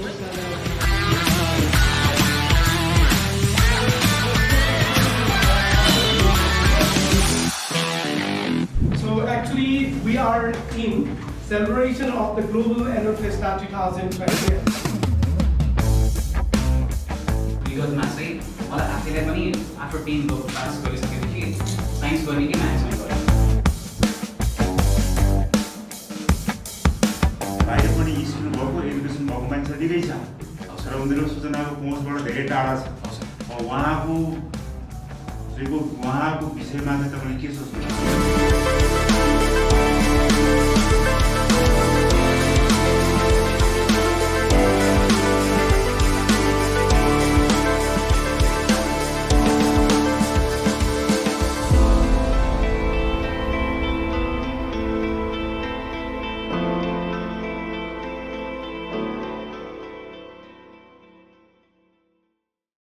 So actually, we are in celebration of the Global Annual Fiesta 2020. विगतमा चाहिँ मलाई आफैलाई पनि आफ्टर 10 लोक पास गरिसकेपछि साइन्स गर्ने कि म्याथ्समा गर्ने बाहिर पनि स्कुल भएको एजुकेसन भएको मान्छे अधिकै छ तर उनीहरूको सूचनाको पहुँचबाट धेरै टाढा छ उहाँको विषयमा चाहिँ तपाईँले के सोच्नुहुन्छ